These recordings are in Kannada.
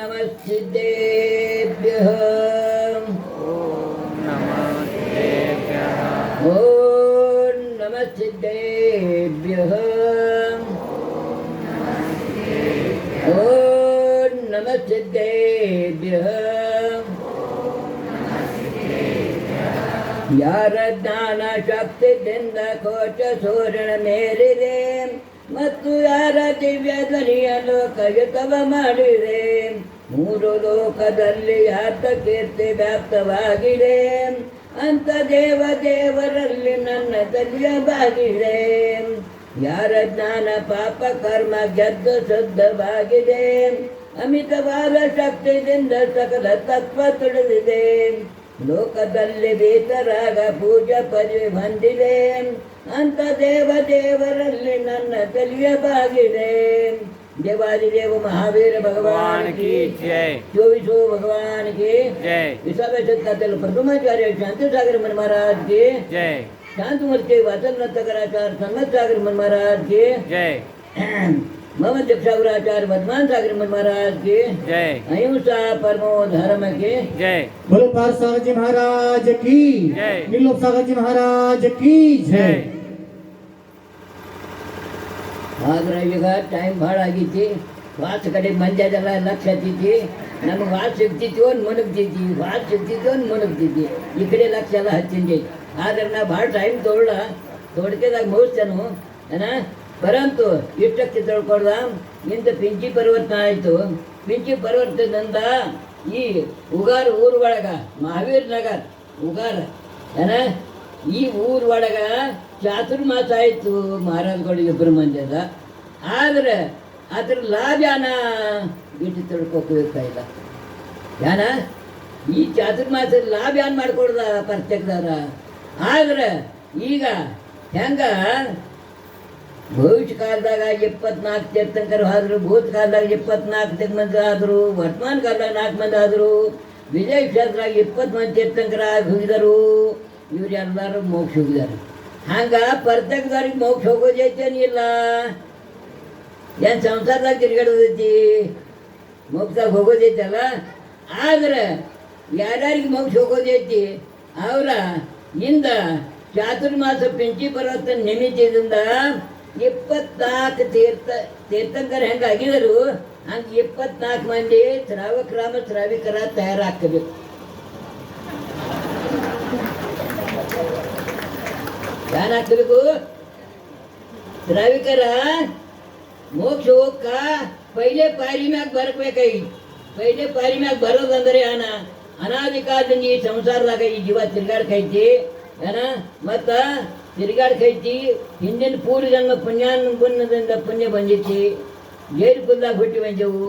नमः सिद्धेभ्यः ॐ नमः सिद्धेभ्यः ॐ नमः सिद्धेभ्यः ಯಾರ ಜ್ಞಾನ ಶಕ್ತಿಯಿಂದ ಕೋಶ ಸೂರ್ಯನ ಮೇರಿದೆ ಮತ್ತು ಯಾರ ದಿವ್ಯ ಧ್ವನಿಯ ಲೋಕಯುತವ ಮಾಡಿದೆ ಮೂರು ಲೋಕದಲ್ಲಿ ಯಾತ ಕೀರ್ತಿ ವ್ಯಾಪ್ತವಾಗಿದೆ ಅಂತ ದೇವರಲ್ಲಿ ನನ್ನ ಧನ್ಯವಾಗಿದೆ ಯಾರ ಜ್ಞಾನ ಪಾಪ ಕರ್ಮ ಗೆದ್ದು ಶುದ್ಧವಾಗಿದೆ ಅಮಿತವಾದ ಶಕ್ತಿಯಿಂದ ಸಕಲ ತತ್ವ ತಿಳಿದಿದೆ ಲೋಕದಲ್ಲಿ ಬೇತರಾಗ ಪೂಜಾ ಪದವಿ ಹೊಂದಿದೆ ಅಂತ ದೇವರಲ್ಲಿ ನನ್ನ ತಿಳಿಯಬಾಗಿದೆ देवादिदेव महावीर भगवान की जय 24 भगवान की जय विश्वासकातील प्रथमाचार्य शांतिसागर मन महाराज की जय शांतमूर्ति वाचनरत्नाकराचार्य सन्मतसागर मन महाराज की जय मम दीक्षागुराचार्य वर्धमान सागर मन महाराज की जय अहिंसा परमो धर्म की जय बोलो पार सागर जी महाराज की जय नीलोप सागर जी महाराज की जय ಆದ್ರೆ ಈಗ ಟೈಮ್ ಭಾಳ ಆಗೈತಿ ವಾಚ್ ಕಡೆ ಮಂದ್ಯದೆಲ್ಲ ಲಕ್ಷ ಹತ್ತೈತಿ ನಮಗೆ ವಾಚ್ ಸಿಗ್ತಿತ್ತು ಒಂದು ಮುನುಗ್ತೈತಿ ವಾಚ್ ಸಿಗ್ತಿತ್ತು ಒಂದು ಮುನುಗ್ತೈತಿ ಈ ಕಡೆ ಲಕ್ಷ ಎಲ್ಲ ಹಚ್ಚಿಂದಿ ಆದ್ರೆ ನಾ ಭಾಳ ಟೈಮ್ ತೋಡ್ಕೆದಾಗ ಮುಗಿಸ್ತೇನು ಏನ ಪರಂತು ಇಷ್ಟಕ್ಕೆ ತಿಳ್ಕೊಳ್ದ ಇಂಥ ಪಿಂಚಿ ಪರಿವರ್ತನೆ ಆಯಿತು ಪಿಂಚಿ ಪರಿವರ್ತನೆಯಿಂದ ಈ ಉಗಾರ ಊರ ಒಳಗೆ ಮಹಾವೀರ್ ನಗರ್ ಉಗಾರ ಏನ ಈ ಊರ ಒಳಗೆ ಚಾತುರ್ಮಾಸ ಆಯಿತು ಮಹಾರಾಜಗಳಿಗೆ ಇಬ್ಬರು ಮಂದಿದ ಆದರೆ ಅದ್ರ ಲಾಭ ಯಾನ ಬಿಟ್ಟು ತಿಳ್ಕೊಬೇಕಾಗಿಲ್ಲ ಯಾನ ಈ ಚಾತುರ್ಮಾಸದ ಲಾಭ ಯಾನ್ ಮಾಡ್ಕೊಡ್ದ ಪ್ರತ್ಯಕ್ಷದಾರ ಆದ್ರೆ ಈಗ ಹೆಂಗ ಭವಿಷ್ಯ ಕಾಲದಾಗ 24 ತೀರ್ಥಂಕರು ಆದರು ಭೂತ ಕಾಲದಾಗ 24 ಮಂದಿ ಆದರು ವರ್ತಮಾನ ಕಾಲದಾಗ 4 ಮಂದಿ ಆದರು ವಿಜಯ ಕ್ಷೇತ್ರದಾಗ 20 ಮಂದಿ ತೀರ್ಥಂಕರ ಹೋಗಿದರು ಇವರೆಲ್ಲರೂ ಮೋಕ್ಷ ಹೋಗಿದ್ದಾರೆ ಹಂಗ ಪ್ರತ್ಯೇಕದವ್ರಿಗೆ ಮೋಕ್ಷ ಹೋಗೋದೈತೇನಿಲ್ಲ ಏನು ಸಂಸಾರದಾಗ ತಿರುಗಾಡೋದೈತಿ ಮೋಕ್ಷದಾಗ ಹೋಗೋದೈತಲ್ಲ ಆದ್ರೆ ಯಾರ್ಯಾರಿಗೆ ಮೋಕ್ಷ ಹೋಗೋದೈತಿ ಅವರ ಇಂದ ಚಾತುರ್ಮಾಸ ಪಿಂಚಿ ಪರ್ವತ ನಿಮಿತ್ತದಿಂದ 24 ತೀರ್ಥಂಕರ ಹೆಂಗೆ ಆಗಿದರು ಹಂಗೆ 24 ಮಂದಿ ಶ್ರಾವಿಕರ ತಯಾರಾಗಬೇಕು ಏನಾಗಬೇಕು ಶ್ರಾವಿಕರ ಮೋಕ್ಷ ಹೋಗಕ್ಕ ಪೈಲೆ ಪಾರಿ ಮ್ಯಾಗ ಬರ್ಬೇಕಾಗಿ ಪೈಲೆ ಪಾರಿ ಮ್ಯಾಗ ಬರೋದಂದ್ರೆ ಅನಾದಿ ಕಾಲದಿಂದ ಈ ಸಂಸಾರದಾಗ ಈ ಜೀವ ತಿರ್ಗಾಡ್ಕೈತಿ ಏನ ಮತ್ತು ತಿರ್ಗಾಡ್ಕೈತಿ ಹಿಂದಿನ ಪೂರ್ವ ಜನ್ಮ ಪುಣ್ಯದಿಂದ ಪುಣ್ಯ ಬಂದೈತಿ ಜೈಲು ಕುಲ್ದಾಗ ಹುಟ್ಟಿ ಬಂದೆವು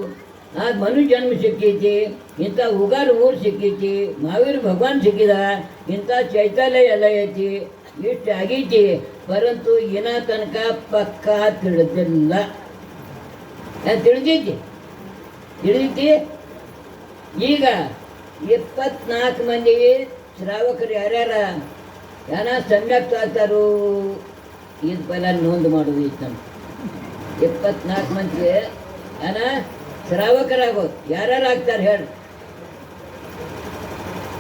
ಆಗ ಮನು ಜನ್ಮ ಸಿಕ್ಕೈತಿ ಇಂಥ ಉಗಾರ ಊರು ಸಿಕ್ಕೈತಿ ಮಹಾವೀರ ಭಗವಾನ್ ಸಿಕ್ಕಿದ ಇಂಥ ಚೈತಾಲಯ ಎಲ್ಲ ಐತಿ ಇಷ್ಟು ಆಗೈತಿ ಪರಂತು ಏನ ತನಕ ಪಕ್ಕ ತಿಳಿದಿಲ್ಲ ತಿಳಿದೈತಿ ಈಗ 24 ಮಂದಿ ಶ್ರಾವಕರು ಯಾರ್ಯಾರ ಏನ ಸಮ್ಯಕ್ ಆಗ್ತಾರು ಇದು ಪೈಲ ನೋಂದು ಮಾಡೋದು ಇತ್ತು ನಮ್ಗೆ 24 ಮಂದಿ ಏನ ಶ್ರಾವಕರಾಗೋದು ಯಾರ್ಯಾರು ಆಗ್ತಾರೆ ಹೇಳಿ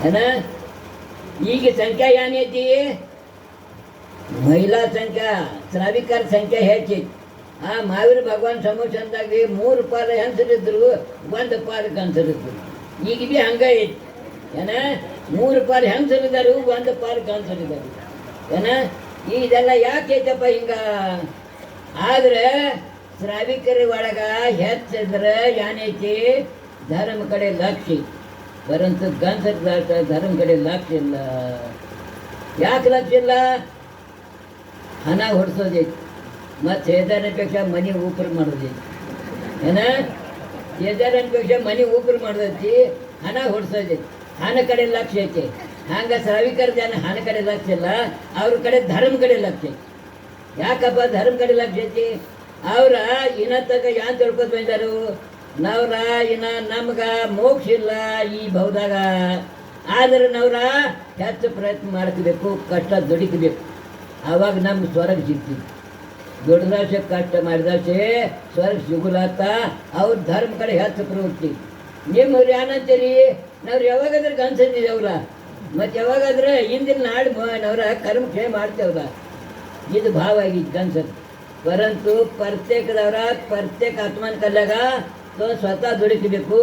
ಏನ ಈಗ ಸಂಖ್ಯೆ ಏನೈತಿ ಮಹಿಳಾ ಸಂಖ್ಯೆ ಶ್ರಾವಿಕರ ಸಂಖ್ಯೆ ಹೆಚ್ಚೈತಿ ಆ ಮಹಾವೀರ ಭಗವಾನ್ ಸಮೂಹದಾಗ 3 ಪಾಲ ಹೆಂಗಸರಿದ್ರು 1 ಪಾಲ ಗಂಡಸರಿದ್ರು ಈಗ ಭೀ ಹಂಗ ಐತಿ ಏನ 3 ಪಾಲ ಹೆಂಗಸರಿದ್ದಾರೆ 1 ಪಾಲ ಗಂಡಸರಿದ್ದಾರೆ ಏನ ಇದೆಲ್ಲ ಯಾಕೆ ಐತಪ್ಪ ಹಿಂಗ ಆದ್ರೆ ಶ್ರಾವಿಕರ ಒಳಗ ಹೆಚ್ಚಿದ್ರೆ ಏನೈತಿ ಧರ್ಮ ಕಡೆ ಲಕ್ಷ್ಯ ಪರಂತು ಗಂಡಸರ ಧರ್ಮ ಕಡೆ ಲಕ್ಷ್ಯ ಇಲ್ಲ ಯಾಕೆ ಲಕ್ಷ್ಯ ಇಲ್ಲ ಹಣ ಹೊಡ್ಸೋದೈತಿ ಮತ್ತು ಸೇದಾರಪೇಕ್ಷ ಮನೆ ಊಪರ್ ಮಾಡೋದೈತಿ ಏನ ಸೇದಾರಪೇಕ್ಷ ಮನೆ ಊಪರ್ ಮಾಡೋದೈತಿ ಹಣ ಹೊಡ್ಸೋದೈತಿ ಹಣ ಕಡೆ ಲಕ್ಷ್ಯ ಐತಿ ಹಂಗೆ ಶ್ರಾವಿಕರ ಜನ ಹಣ ಕಡೆ ಲಕ್ಷ್ಯ ಇಲ್ಲ ಅವ್ರ ಕಡೆ ಧರ್ಮ ಕಡೆ ಲಕ್ಷ್ಯ ಐತಿ ಯಾಕಪ್ಪ ಧರ್ಮ ಕಡೆ ಲಕ್ಷ್ಯ ಐತಿ ಅವ್ರ ಇನ್ನ ತಗ ಯಾನ್ ತಿಳ್ಕೊತ ಬಂದಾರು ನಾವ್ರ ಇನ್ನ ನಮ್ಗೆ ಮೋಕ್ಷ ಇಲ್ಲ ಈ ಭವದಾಗ ಆದ್ರೆ ನಾವ್ರ ಹೆಚ್ಚು ಪ್ರಯತ್ನ ಮಾಡ್ಕೋಬೇಕು ಕಷ್ಟ ದುಡಿಕಬೇಕು ಆವಾಗ ನಮ್ಗೆ ಸ್ವರ್ಗ ಸಿಗ್ತೀವಿ ದುಡ್ದಾಸೆ ಕಷ್ಟ ಮಾಡಿದಾಸೆ ಸ್ವರ್ಗ ಸಿಗುಲಾತ ಅವ್ರ ಧರ್ಮ ಕಡೆ ಹೆಚ್ಚು ಪ್ರವೃತ್ತಿ ನಿಮ್ಮವ್ರು ಏನಂತೀರಿ ನಾವ್ರು ಯಾವಾಗಾದ್ರೆ ಅನ್ಸಂದಿದ್ದೇವಲ್ಲ ಮತ್ತು ಯಾವಾಗಾದ್ರೆ ಹಿಂದಿನ ನಾಡು ನಾವ್ರ ಕರ್ಮಕ್ಷೇಮ ಮಾಡ್ತೇವಲ್ಲ ಇದು ಭಾವ ಆಗಿದ್ದು ಅನ್ಸತ್ತೆ. ಪರಂತು ಪ್ರತ್ಯೇಕದವರ ಪ್ರತ್ಯೇಕ ಆತ್ಮನ ಕಲ್ಯಾಗ ಸ್ವತಃ ದುಡಿಸಬೇಕು,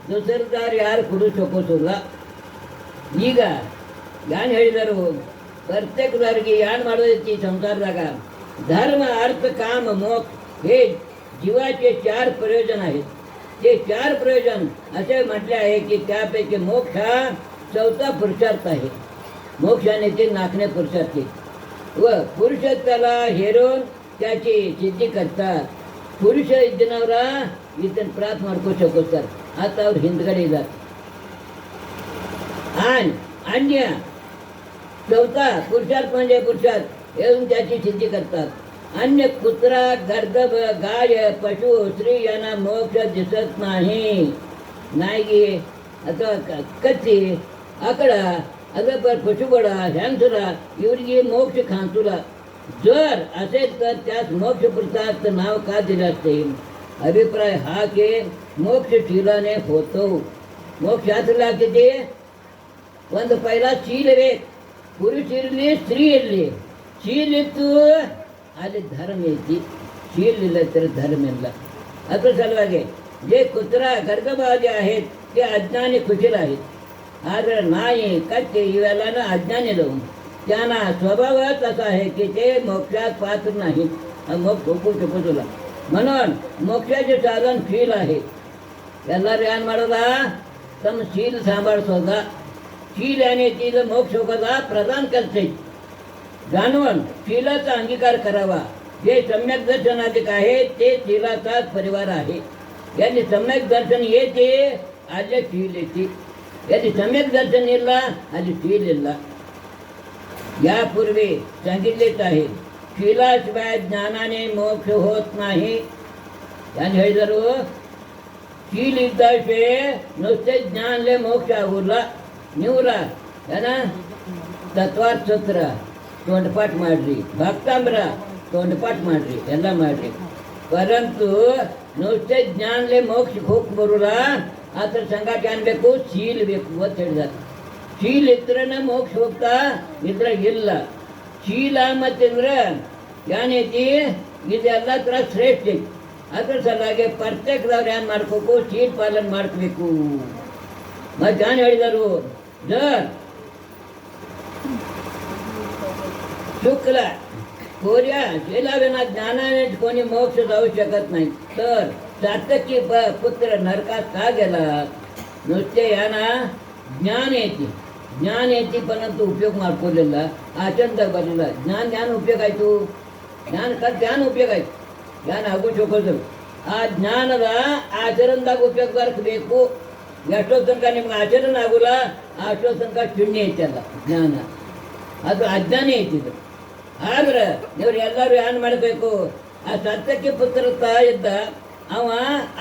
ದುಸರ್ದಾರು ಯಾರು ಕುಡಿಸೋಕೋಸಲ್ಲ. ಈಗ ಏನು ಹೇಳಿದರು, ಪ್ರತ್ಯೇಕದವ್ರಿಗೆ ಏನು ಮಾಡೋದೈತಿ ಸಂಸಾರದಾಗ धर्म अर्थ काम मोक्ष हे जीवाचे 4 प्रयोजन आहेत. ते 4 प्रयोजन असे म्हटले आहे की त्यापैकी मोक्ष हा 4था पुरुषार्थ आहे. मोक्षाने ते नाचणे पुरुषार्थ व पुरुष त्याला हेरून त्याची सिद्धी करतात. पुरुष इದ್ದನವರ ಇದನ್ನು ಪ್ರಾಪ್ತ ಮಾಡ್ಕೋತಾರೆ. आता ಅವ್ರು ಹಿಂದ್ಗಡೆ ಇದ್ದಾರೆ. आणि अन्य 4था पुरुषार्थ म्हणजे पुरुषार्थ येऊन त्याची सिद्धी करतात. अन्य कुत्रा गर्दभ गाय पशु स्त्री यांना मोक्ष दिसत नाही. नायगी ಅಥವಾ ಕತ್ತಿ ಆಕಳ ಅಥವಾ पशुबळ ह्यांसुद्धा ಇವರಿಗೆ मोक्ष खांतुला जर असेल तर त्यास मोक्ष पुरुषार्थ नाव का दिले असते. अभिप्राय हा की मोक्ष शीलाने होतो. मोक्षातला किती ಒಂದು पहिला शील ಬೇಕು. ಪುರುಷ ಇರಲಿ ಸ್ತ್ರೀ ಇರಲಿ, ಶೀಲ್ ಇತ್ತು ಅಲ್ಲಿ ಧರ್ಮ ಐತಿ, ಶೀಲ್ ಇಲ್ಲ तर धर्म ಇಲ್ಲ. ಅದ್ರ ಸಲುವಾಗಿ जे कुत्रा गर्भभागी आहेत ते अज्ञानी कुशल आहेत. ಆದರೆ ನಾಯಿ ಕತ್ತೆ ಇವೆಲ್ಲನೂ अज्ञानीದವು. त्यांना स्वभावच असा आहे की ते मोक्षात पात्र नाहीत, मोक्ष होऊ शकतोला. म्हणून मोक्षाचे साधन शील आहे. ಎಲ್ಲರೂ ಏನು ಮಾಡೋದ ತಮ್ಮ ಶೀಲ सांभाळसोदा. शील याने तिला मोक्ष होगा प्रदान करते. जाणून शीलाचा अंगीकार करावा. जे सम्यक दर्शनाधिक आहे ते शीलाचाच परिवार आहे. याने सम्यक दर्शन येते ಅಲ್ಲಿ शील येते. याने सम्यक दर्शन ಇಲ್ಲ ಅಲ್ಲಿ शील ಇಲ್ಲ. यापूर्वी सांगितलेच आहे शीलाशिवाय ज्ञानाने मोक्ष होत नाही. याने ಹೇಳಿದರು शील ಇದ್ದಷ್ಟೇ नुसते ज्ञानले मोक्ष ಆಗುಲ್ಲ. ನೀವ್ರ ಏನ ತತ್ವಾರ್ಥ ಸೂತ್ರ ತೋಂಡಪಾಠ ಮಾಡ್ರಿ, ಭಕ್ತಾಂಬ್ರ ತೋಂಡಪಾಠ ಮಾಡ್ರಿ, ಎಲ್ಲ ಮಾಡ್ರಿ. ಪರಂತು ನುಸತೆ ಜ್ಞಾನಲೆ ಮೋಕ್ಷಕ್ಕೆ ಹೋಗಿ ಬರೋಲ್ಲ. ಅದ್ರ ಸಂಗಾಟ ಅನ್ಬೇಕು ಶೀಲ್ ಬೇಕು ಅಂತ ಹೇಳಿದಾರೆ. ಶೀಲ್ ಇದ್ರನ ಮೋಕ್ಷ ಹೋಗ್ತಾ ಇದ್ರ ಇಲ್ಲ. ಶೀಲ ಮತ್ತಂದ್ರೆ ಏನೈತಿ ಇದೆಲ್ಲ ಥರ ಶ್ರೇಷ್ಠ ಐತಿ. ಅದ್ರ ಸಲುವಾಗಿ ಪ್ರತ್ಯೇಕದವ್ರು ಏನು ಮಾಡ್ಬೇಕು, ಶೀಲ್ ಪಾಲನೆ ಮಾಡ್ಕೋಬೇಕು. ಮತ್ತು ಏನು ಹೇಳಿದರು, जर शुक्ल कोऱ्या शेलाविना ज्ञानाने कोणी मोक्ष जाऊ शकत नाही. तर सातकी पुत्र नरकात का गेला. नुसते यांना ज्ञान येते परंतु उपयोग ಮಾಡ್ಕೊಳ್ಳಿಲ್ಲ. ಆಚರಣೆ ಬರಲಿಲ್ಲ. ಜ್ಞಾನ ಉಪಯೋಗ ಆಯಿತು. ಜ್ಞಾನ ಉಪಯೋಗ ಆಯ್ತು. ಜ್ಞಾನ ಆಗು ಶೋಕೋದು. ಆ ಜ್ಞಾನದ ಆಚರಣೆದಾಗ ಉಪಯೋಗ ಬರಬೇಕು. ಎಷ್ಟೋ ತನಕ ನಿಮ್ಗೆ ಆಚರಣೆ ಆಗೋಲ್ಲ, ಅಷ್ಟೋ ತನಕ ಶೂನ್ಯ ಐತಲ್ಲ ಜ್ಞಾನ. ಅದು ಅಜ್ಞಾನ ಐತಿದ್ರು. ಆದ್ರೆ ಇವ್ರು ಎಲ್ಲರೂ ಏನು ಮಾಡಬೇಕು, ಆ ಸತ್ಯಕ್ಕೆ ಪುತ್ರ ಇದ್ದ ಅವ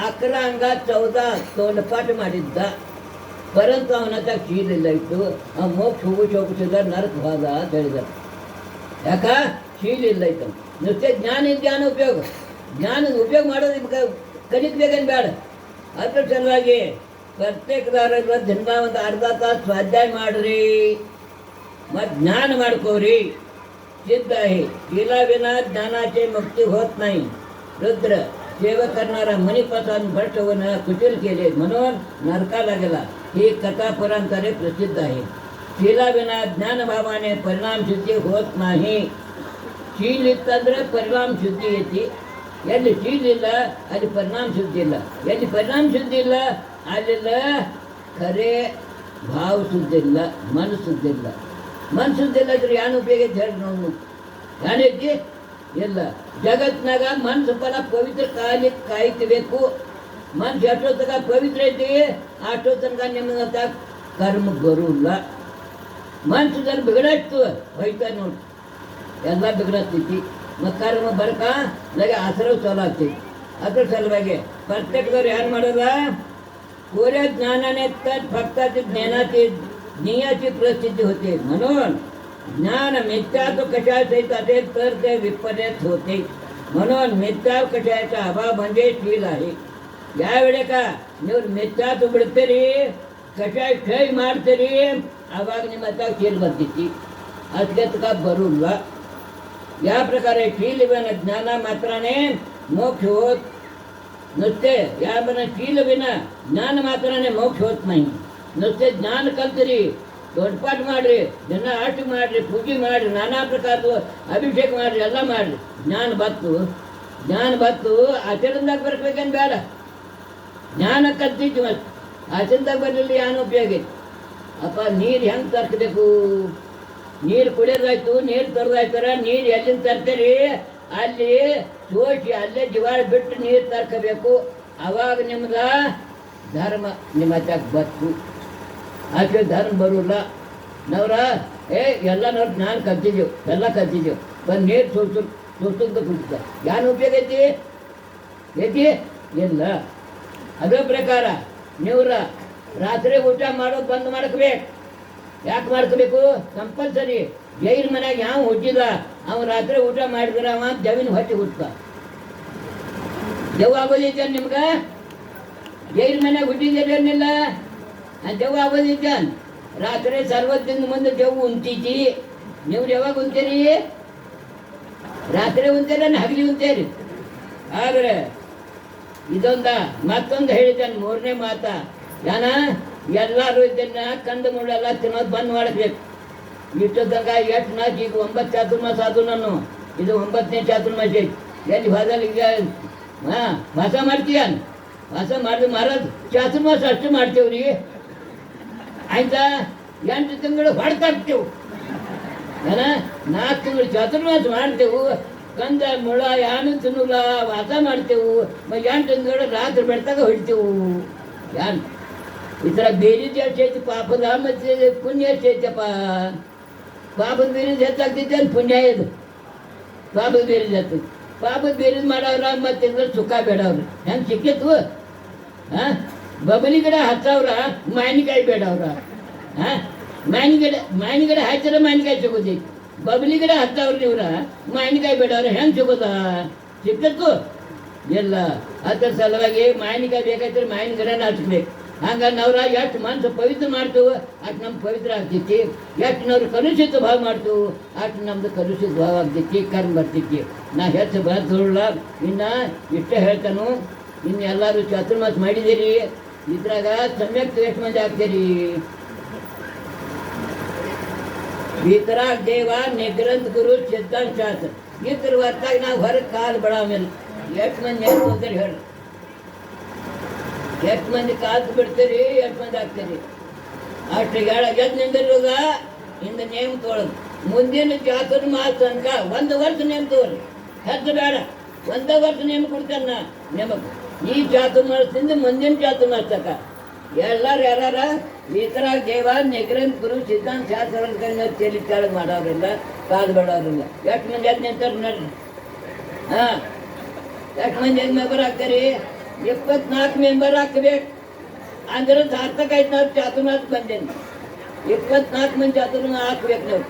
11 ಅಂಗ 14 ತೋಂಡಪಾಠ ಮಾಡಿದ್ದ. ಪರಂತು ಅವನ ಹತ್ರ ಶೀಲ ಇಲ್ಲ ಇತ್ತು. ಅವ ಮೋಕ್ಷ ಹೋಗಿಸಿದ ನರಕ ಹೋದ ಅಂತ ಹೇಳಿದ್ದಾರೆ. ಯಾಕ ಶೀಲ ಇಲ್ಲ ಇತ್ತು. ನುಸತೆ ಜ್ಞಾನ ಉಪಯೋಗ. ಜ್ಞಾನದ ಉಪಯೋಗ ಮಾಡೋದು ನಿಮ್ಗೆ ಕಲಿಕ್ಬೇಕೇನು ಬೇಡ. ಅದ್ರ ಸಲುವಾಗಿ ಪ್ರತ್ಯೇಕದಾರ ದಿನ ಒಂದು ಅರ್ಧ ತಾಸು ಸ್ವಾಧ್ಯಾಯ ಮಾಡ್ರಿ ಮತ್ತು ज्ञान ಮಾಡ್ಕೋರಿ. सिद्ध आहे शीलाविना ज्ञानाचे मुक्ती होत नाही. रुद्र सेवा करणारा मणिपासून भ्रष्ट होणं कुशल केले म्हणून नरकाला गेला. ही कथा पुरांतरे प्रसिद्ध आहे. शीलाविना ज्ञानभावाने परिणाम सिद्धी होत नाही. शील ಇತ್ತಂದ್ರೆ ಪರಿಣಾಮ ಶುದ್ಧಿ ಐತಿ. ಎಲ್ಲಿ ಶೀಲ್ ಇಲ್ಲ ಅಲ್ಲಿ ಪರಿಣಾಮ ಶುದ್ಧಿ ಇಲ್ಲ. ಎಲ್ಲಿ ಪರಿಣಾಮ ಶುದ್ಧಿ ಇಲ್ಲ ಅಲ್ಲೆಲ್ಲ ಖರೆ ಭಾವ ಶುದ್ಧಿ ಇಲ್ಲ, ಮನ ಶುದ್ಧಿ ಇಲ್ಲ. ಮನ ಶುದ್ಧಿ ಇಲ್ಲ ಇದ್ರೆ ಏನು ಉಪಯೋಗ ಐತೆ ಹೇಳಿ ನಾವು. ಏನೈತಿ ಇಲ್ಲ. ಜಗತ್ತಿನಾಗ ಮನಸ್ಸು ಫಲ ಪವಿತ್ರ ಕಾಯ್ತಬೇಕು. ಮನಸ್ಸು ಎಷ್ಟೊತ್ತಗ ಪವಿತ್ರ ಐತಿ ಅಷ್ಟೋ ತನಕ ನಿಮ್ಮಂತ ಕರ್ಮ ಬರೋಲ್ಲ. ಮನಸ್ಸು ಜನ ಬಿಗಡಾಯ್ತು ಹೋಯ್ತಾ ನೋಡಿ, ಎಲ್ಲ ಬಿಗಡಾಗ್ತೈತಿ. ಮತ್ತು ಕರ್ಮ ಬರ್ಕ ನನಗೆ ಆಸರ ಚಾಲು ಆಗ್ತೈತಿ. ಅದ್ರ ಸಲುವಾಗಿ ಪ್ರತ್ಯೇಕದವ್ರು ಏನು ಮಾಡೋದ, कोऱ्या ज्ञानाने तर फक्त ज्ञानाची प्रसिद्धी होते. म्हणून ज्ञान मिथ्यात्व कशाचे असेल तर ते विपर्यत होते. म्हणून मिथ्या कशाचा अभाव म्हणजे शील आहे. ಯಾವ ವೇಳೆಕ ನೀವು ಮೆಚ್ಚಾತು ಬಿಡ್ತೀರಿ ಕಷಾಯ ಕೈ ಮಾಡ್ತೀರಿ ಆವಾಗ ನಿಮ್ಮ ಹತ್ತಾಗ ಚೀಲ್ ಬರ್ತೈತಿ ಅದಕ್ಕೆ ಬರೋಲ್ಲ. ಯಾವ ಪ್ರಕಾರ ಶೀಲವಿನ ಜ್ಞಾನ ಮಾತ್ರನೇ ಮೋಕ್ಷ ಹೋತ್ नुसते याबन शील विना ज्ञान ಮಾತ್ರನೇ ಮೋಕ್ಷ ಹೋತ್ ನೈ. नुसते ಜ್ಞಾನ ಕಲ್ತಿರಿ, ದೊಡ್ಡಪಾಠ ಮಾಡ್ರಿ, ದಿನ ಆಟ ಮಾಡ್ರಿ, ಪೂಜೆ ಮಾಡ್ರಿ, ನಾನಾ ಪ್ರಕಾರದ ಅಭಿಷೇಕ ಮಾಡ್ರಿ, ಎಲ್ಲ ಮಾಡ್ರಿ. ಜ್ಞಾನ ಬತ್ತು ಆಚರಣೆದಾಗ ಬರ್ಬೇಕೇನು ಬೇಡ. ಜ್ಞಾನ ಕಲ್ತಿತ್ತು ಮತ್ತು ಆಚರಣೆದಾಗ ಬರಲಿಲ್ಲ ಏನು ಉಪಯೋಗ ಐತಿ? ಅಪ್ಪ ನೀರು ಹೆಂಗೆ ತರ್ಕಬೇಕು? ನೀರು ಕುಡಿಯೋದಾಯ್ತು, ನೀರು ತರೋದಾಯ್ತಾರ, ನೀರು ಎಲ್ಲಿಂದ ತರ್ತೀರಿ? ಅಲ್ಲಿ ಸೋಸಿ ಅಲ್ಲೇ ಜೀವಾಳ ಬಿಟ್ಟು ನೀರು ತರ್ಕೋಬೇಕು. ಅವಾಗ ನಿಮ್ಗೆ ಧರ್ಮ ನಿಮ್ಮ ಹತ್ತಕ್ಕೆ ಬತ್ತು. ಆಕೆ ಧರ್ಮ ಬರೋಲ್ಲ. ನವ್ರ ಎಲ್ಲ ನೋಡಿ ನಾನು ಕಲ್ತಿದ್ದೆವು, ಎಲ್ಲ ಕಲ್ತಿದ್ದೆವು, ಬಂದು ನೀರು ಸುತ್ತದ ಕುಡಿತ ಏನು ಉಪಯೋಗ ಐತಿ? ಇಲ್ಲ. ಅದೇ ಪ್ರಕಾರ ನೀವ್ರ ರಾತ್ರಿ ಊಟ ಮಾಡೋದು ಬಂದ್ ಮಾಡ್ಕೋಬೇಕು. ಯಾಕೆ ಮಾಡ್ಕೋಬೇಕು? ಕಂಪಲ್ಸರಿ. ಜೈಲ್ ಮನ್ಯಾಗ ಯಾವ ಹುಟ್ಟಿದ ಅವ ರಾತ್ರಿ ಊಟ ಮಾಡಿದ್ರೆ ಅವ ಜಮೀನು ಹೊಟ್ಟೆ ಹುಟ್ಟ ದೆವ್ವ ಆಗೋದೈತೆ ನಿಮ್ಗೆ. ಜೈಲ್ ಮನ್ಯಾಗ ಹುಟ್ಟಿದೇನಿಲ್ಲ ದೆವ್ವ ಆಗೋದೈತೆ. ರಾತ್ರಿ ಸರ್ವತ್ತಿನ ಮುಂದೆ ದೆವ್ವ ಉಂಟೈತಿ. ನೀವು ಯಾವಾಗ ಉಂತೀರಿ? ರಾತ್ರಿ ಉಂತೀರ ಹಗಲಿ ಉಂತೀರಿ? ಆದರೆ ಮತ್ತೊಂದು ಹೇಳಿದ್ದಾನೆ, ಮೂರನೇ ಮಾತ ಎಲ್ಲರೂ ಇದನ್ನ ಕಂಡು ಮುಳ್ಳೆಲ್ಲ ತಿನ್ನೋದು ಬಂದ್ ಮಾಡಬೇಕು. ಇಷ್ಟು ತನಕ ಎಷ್ಟು ನಾಲ್ಕು ಈಗ 9 ಚಾತುರ್ಮಾಸ ಆದು. ನಾನು ಇದು 9ನೇ ಚಾತುರ್ಮಾಸ ಐತಿ. ಎಲ್ಲಿ ಹೋದಲ್ಲಿ ಈಗ ವಾಸ ಮಾಡ್ತೀಯ? ವಾಸ ಮಾಡಿದ್ರೆ ಮಾರೋದು ಚಾತುರ್ಮಾಸ ಅಷ್ಟು ಮಾಡ್ತೇವ್ರಿ. ಆಯ್ತಾ? 8 ತಿಂಗಳು ಹೊಡ್ತಾಕ್ತೇವು. 4 ತಿಂಗಳು ಚಾತುರ್ಮಾಸ ಮಾಡ್ತೇವು. ಕಂದ ಮುಳ ಯಾನು ತಿನ್ನಲ್ಲ, ವಾಸ ಮಾಡ್ತೇವು. 8 ತಿಂಗಳು ರಾತ್ರಿ ಬೆಳ್ತಾಗ ಹೊಡಿತೇವು. ಯಾರು ಈ ಥರ ಬೇರಿದ ಎಷ್ಟು ಐತಿ ಪಾಪದ ಮತ್ತೆ ಪುಣ್ಯ ಎಷ್ಟು ಐತಪ್ಪ? ಪಾಪದ ಬೇರಿದ ಹೆಚ್ಚಾಗ್ತೈತೆ ಪುಣ್ಯ ಇದು. ಪಾಪದ ಬೇರಿದ ಹೆಚ್ಚು, ಪಾಪದ ಬೇರಿದ ಮಾಡವ್ರ ಮತ್ತೆ ಸುಖ ಬೇಡವ್ರು. ಹೆಂಗೆ ಸಿಕ್ಕಿತ್ತು? ಬಬಲಿ ಗಿಡ 10,000, ಮಾವಿನಕಾಯಿ ಬೇಡವ್ರ. ಮಾವಿನ ಗಿಡ ಹಾಕಿದ್ರೆ ಮಾವಿನಕಾಯಿ ಸಿಗೋದೈತಿ. ಬಬಲಿ ಗಿಡ 10,000 ಇವ್ರ, ಮಾವಿನಕಾಯಿ ಬೇಡವ್ರ. ಹೆಂಗೆ ಸಿಗೋದ? ಸಿಕ್ಕತ್ತು ಎಲ್ಲ. ಅದ್ರ ಸಲುವಾಗಿ ಮಾವಿನಕಾಯಿ ಬೇಕಾಯ್ತಾರೆ ಮಾವಿನ ಗಿಡನ ಹಚ್ಬೇಕು. ಹಂಗೆ ನಾವ್ರ ಎಷ್ಟು ಮನಸ್ಸು ಪವಿತ್ರ ಮಾಡ್ತೇವೆ ಅಷ್ಟು ನಮ್ಗೆ ಪವಿತ್ರ ಆಗ್ತೈತಿ. ಎಷ್ಟು ನಾವು ಕಲುಷಿತ ಭಾವ ಮಾಡ್ತೇವೆ ಅಷ್ಟು ನಮ್ದು ಕಲುಷಿತ ಭಾವ ಆಗ್ತೈತಿ, ಕರ್ಮ ಬರ್ತೈತಿ. ನಾ ಹೆಚ್ಚು ಬರೋಲ್ಲ. ಇನ್ನು ಇಷ್ಟೇ ಹೇಳ್ತಾನು. ಇನ್ನು ಎಲ್ಲರೂ ಚಾತುರ್ಮಾಸ ಮಾಡಿದ್ದೀರಿ. ಇದ್ರಾಗ ಸಮ್ಯಕ್ ಎಷ್ಟು ಮಂದಿ ಆಗ್ತೀರಿ? ಇತರ ದೇವ ನಿಗ್ರಂಥ ಗುರು ಸಿದ್ಧಾಂತ ಶಾಸ್ತ್ರ ಇದ್ರ ಹೊತ್ತಾಗ ನಾವು ಹೊರಗೆ ಕಾಲು ಬಡ ಮೇಲೆ ಎಷ್ಟು ಮಂದಿ ಹೇಳ್ತಾರೆ ಹೇಳಿ? ಎಷ್ಟು ಮಂದಿ ಕಾಲು ಬಿಡ್ತೀರಿ? ಎಷ್ಟು ಮಂದಿ ಆಗ್ತೀರಿ? ಅಷ್ಟು ಎದ್ದು ನಿಂದಿರೋದ ಇಂದ ನೇಮ ತೊಗೊಳೋದು. ಮುಂದಿನ ಚಾತುರ್ಮಾಸ ತನಕ 1 ವರ್ಷ ನೇಮ ತಗೋರಿ. ಹೆಚ್ಚು ಬೇಡ, 1 ವರ್ಷ ನೇಮ ಕೊಡ್ತೇನೆ ನಾ ನೇಮಕ್ಕೆ. ಈ ಚಾತುರ್ಮಾಸದಿಂದ ಮುಂದಿನ ಚಾತುರ್ಮಾಸ ತನಕ ಎಲ್ಲರೂ ಯಾರ ಈ ಥರ ದೇವ ನಿಗ್ರಂಥ ಗುರು ಸಿದ್ಧಾಂತ ಶಾಸ್ತ್ರ ತಲೆ ಕೆಳಗೆ ಮಾಡೋರಿಲ್ಲ, ಕಾಲು ಬೇಡೋರಿಲ್ಲ. ಎಷ್ಟು ಮಂದಿ ಎದ್ದು ನಿಂತಾರೆ ನೋಡ್ರಿ. ಎಷ್ಟು ಮಂದಿ ಮೆಂಬರ್ ಆಗ್ತಾರೆ? 24 ಮೆಂಬರ್ ಹಾಕಬೇಕು. ಅಂದ್ರೆ ಸಾರ್ಥಕ ಆಯ್ತು. ನಾವು ಚಾತುರ್ಮಾಸ ಬಂದೇನೆ 24 ಮಂದಿ ಚಾತುರ್ಮಾಸ ಹಾಕ್ಬೇಕು ನಾವು.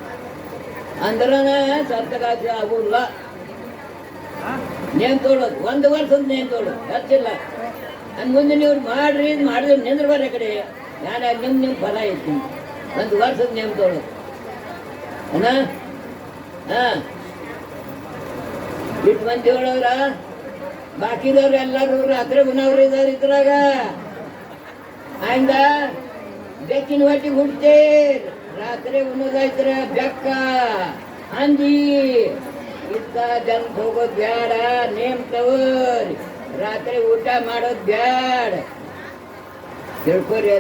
ಅಂದ್ರೆ ಸಾರ್ಥಕ ಆಗೋಲ್ಲ. ನೇಮ ತೊಗೊಳೋದು 1 ವರ್ಷದ ನೇಮ ತೊಗೊಳೋದು ಹೆಚ್ಚಿಲ್ಲ. ಹಂಗೆ ಮುಂದೆ ನೀವು ಮಾಡಿದ್ರೆ ನಿಂದ್ರ ಬರೋ ಕಡೆ ಯಾರು ನಿಮ್ಮ ಫಲ ಐತಿ. 1 ವರ್ಷದ ನೇಮ ತೊಗೊಳೋದು ಇಟ್ಟು ಮಂದಿ ಹೇಳೋರ. ಬಾಕಿದವ್ರು ಎಲ್ಲರೂ ರಾತ್ರಿ ಉಣ್ಣವ್ರು ಇದಾರೆ ಇದ್ರಾಗ. ಆಯ್ದ ಬೆಕ್ಕಿನ ಹೊಟ್ಟಿಗೆ ಹುಡ್ತೇರ್. ರಾತ್ರಿ ಉಣ್ಣೋದಾಯ್ತರ ಬೆಕ್ಕ ಅಂದಿ ಇತ್ತ ಜನಕ್ಕೆ ಹೋಗೋದು ಬ್ಯಾಡ. ನೇಮ್ ತಗೋರಿ. ರಾತ್ರಿ ಊಟ ಮಾಡೋದು ಬ್ಯಾಡ. ತಿಳ್ಕೊರಿ.